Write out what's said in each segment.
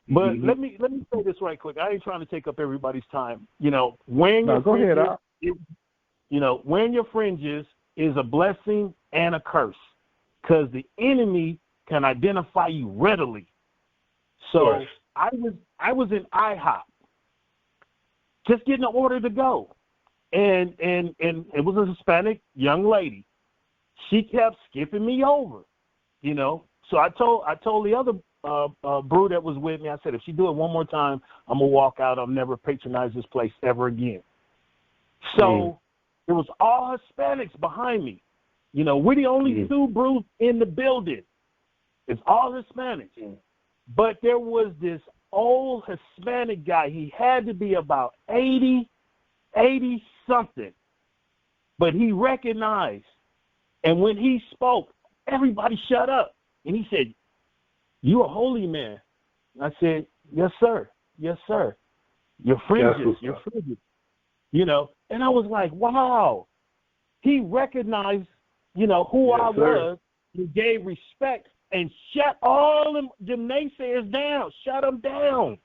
But let me say this right quick. I ain't trying to take up everybody's time. You know, wearing your fringes is a blessing and a curse, because the enemy can identify you readily. So I was in IHOP, just getting an order to go, and it was a Hispanic young lady. She kept skipping me over, you know. So I told the other brew that was with me, I said, if she do it one more time, I'm going to walk out. I'll never patronize this place ever again. So it was all Hispanics behind me. You know, we're the only two brews in the building. It's all Hispanics. But there was this old Hispanic guy. He had to be about 80-something. But he recognized. And when he spoke, everybody shut up. And he said, "You a holy man." I said, "Yes, sir. Yes, sir. Your fringes, your fringes." You know, and I was like, wow. He recognized, you know, who I was. He gave respect and shut all them naysayers down. Shut them down.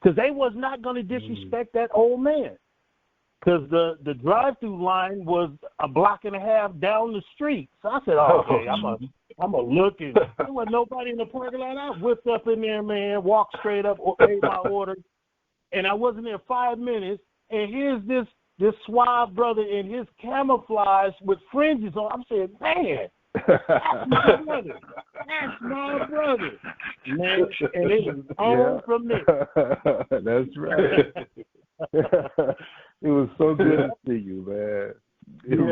Because they was not going to disrespect that old man. Because the drive-through line was a block and a half down the street. So I said, oh, okay, I'm a look. And there wasn't nobody in the parking lot. I whipped up in there, man, walked straight up, made my order. And I wasn't there 5 minutes. And here's this suave brother in his camouflage with fringes on. I'm saying, man, that's my brother. That's my brother. Man, and it was on from there. That's right. It was so good to see you, man. You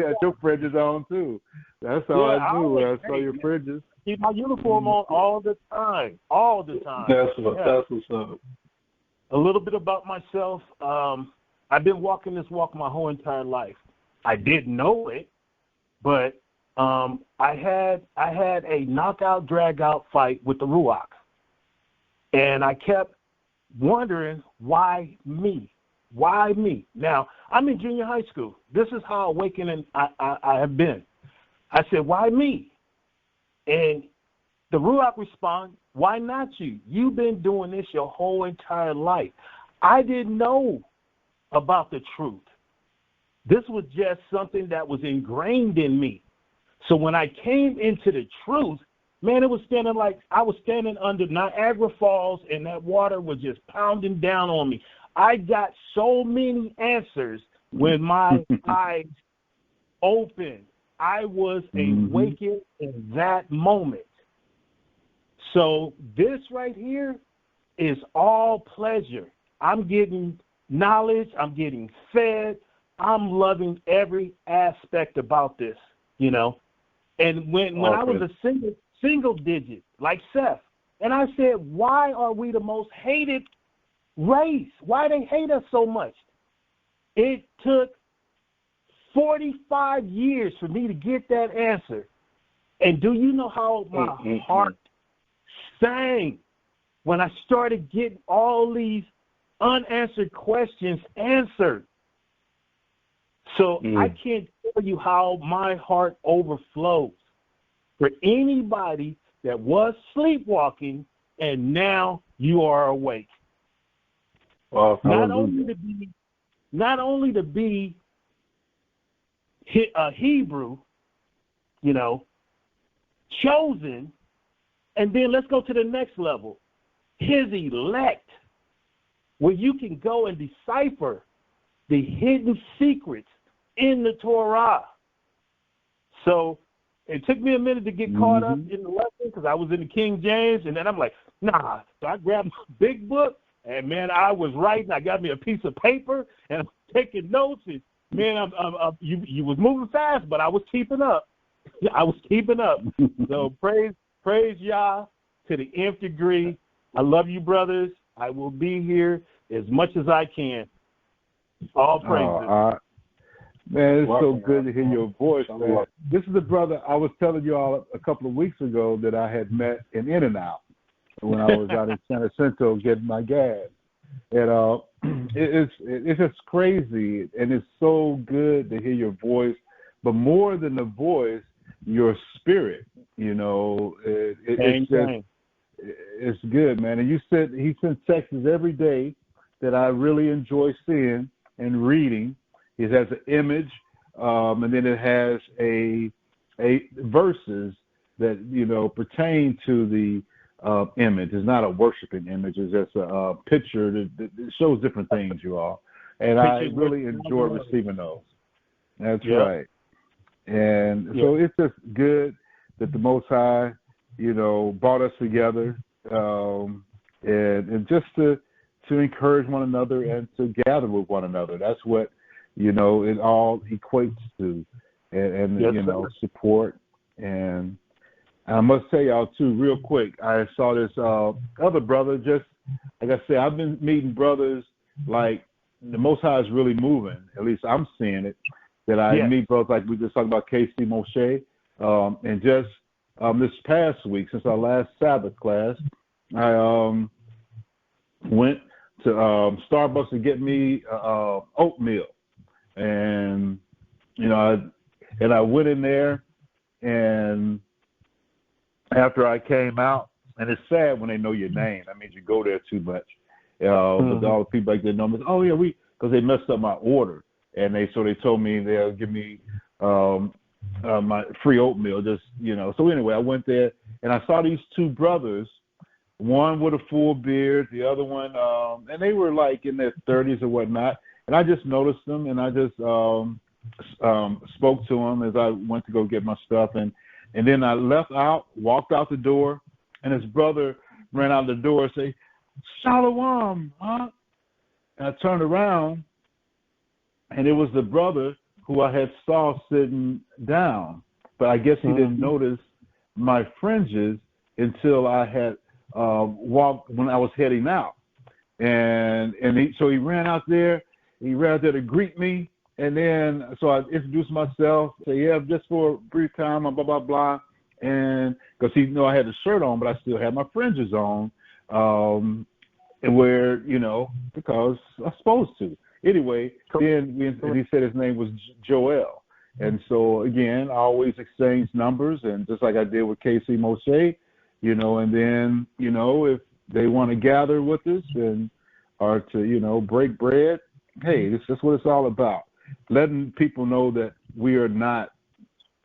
had your fringes on, too. That's how I knew when I saw your fringes. Keep my uniform on all the time. All the time. That's what's up. A little bit about myself. I've been walking this walk my whole entire life. I didn't know it, but I had a knockout, drag-out fight with the Ruach. And I kept wondering, why me? Why me? Now, I'm in junior high school. This is how awakening I have been. I said, why me? And the Ruach responded, why not you? You've been doing this your whole entire life. I didn't know about the truth. This was just something that was ingrained in me. So when I came into the truth, man, it was standing like I was standing under Niagara Falls, and that water was just pounding down on me. I got so many answers when my eyes opened. I was awakened in that moment. So this right here is all pleasure. I'm getting knowledge. I'm getting fed. I'm loving every aspect about this, you know. And when I was a single digit, like Seth, and I said, why are we the most hated race? Why they hate us so much? It took 45 years for me to get that answer. And do you know how my heart sang when I started getting all these unanswered questions answered? So I can't tell you how my heart overflows for anybody that was sleepwalking and now you are awake. Not only to be a Hebrew, you know, chosen, and then let's go to the next level, his elect, where you can go and decipher the hidden secrets in the Torah. So it took me a minute to get caught up in the lesson because I was in the King James, and then I'm like, nah. So I grabbed my big book, and, man, I was writing. I got me a piece of paper, and I'm taking notes. And, man, you was moving fast, but I was keeping up. I was keeping up. So praise Yah to the nth degree. I love you, brothers. I will be here as much as I can. All praises. Man, it's so good to hear your voice, man. This is the brother I was telling you all a couple of weeks ago that I had met in In-N-Out when I was out in San Jacinto getting my gas. And it's just crazy, and it's so good to hear your voice. But more than the voice, your spirit, you know, it's good, man. And you said he sends texts every day that I really enjoy seeing and reading. It has an image, and then it has a verses that, you know, pertain to the image. It's not a worshiping image. It's just a picture that shows different things, you all. And I really enjoy receiving those. That's right. And so it's just good that the Most High, you know, brought us together, and just to encourage one another and to gather with one another. That's what, you know, it all equates to, and you know, support. And I must say, y'all, too, real quick, I saw this other brother, just like I said, I've been meeting brothers like the Most High is really moving, at least I'm seeing it, that I meet brothers like we just talked about Casey Moshe, and just this past week, since our last Sabbath class, I went to Starbucks to get me oatmeal. And, you know, I went in there, and after I came out, and it's sad when they know your name. That means you go there too much. With all the people like that know me, oh yeah, because they messed up my order, and they told me they'll give me my free oatmeal, just, you know. So anyway, I went there, and I saw these two brothers, one with a full beard, the other one, and they were like in their 30s or whatnot. And I just noticed them, and I just spoke to them as I went to go get my stuff. And then I walked out the door, and his brother ran out the door and said, "Shalom, huh?" And I turned around, and it was the brother who I had saw sitting down. But I guess he didn't notice my fringes until I had walked when I was heading out. And so he ran out there. He ran out there to greet me, and then so I introduced myself, say, yeah, just for a brief time, blah, blah, blah, and because he knew I had the shirt on, but I still had my fringes on, and where, you know, because I'm supposed to. Anyway, then he said his name was Joel, and so, again, I always exchange numbers, and just like I did with Casey Moshe, you know, and then, you know, if they want to gather with us or to, you know, break bread, hey, this is what it's all about. Letting people know that we are not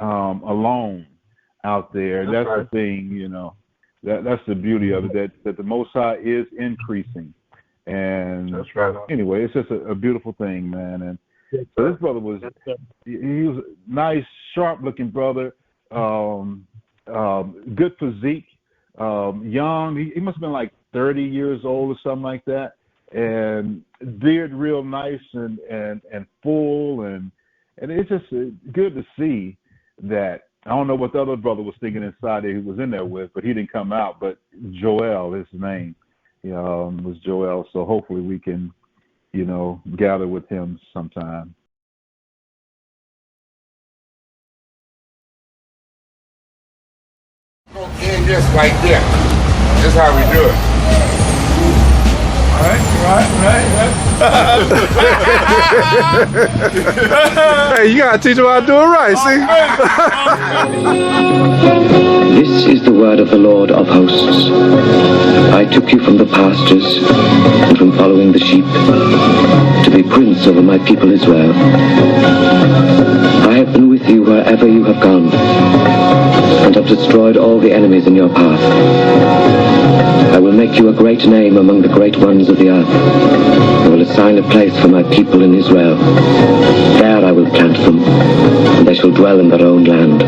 alone out there. That's the thing, you know. That's the beauty of it, that the Most High is increasing. And anyway, it's just a beautiful thing, man. And so this brother was a nice, sharp-looking brother, good physique, young. He must have been like 30 years old or something like that. And beard real nice and full, and it's just good to see that. I don't know what the other brother was thinking inside that he was in there with, but he didn't come out. But Joel, his name, was Joel. So hopefully we can, you know, gather with him sometime. We'll end this right there. This is how we do it. Right. Hey, you gotta teach them how to do it right, see? This is the word of the Lord of hosts. I took you from the pastures and from following the sheep to be prince over my people Israel. I have been with you wherever you have gone and have destroyed all the enemies in your path. I will make you a great name among the great ones of the earth. I will assign a place for my people in Israel. There I will plant them, and they shall dwell in their own land.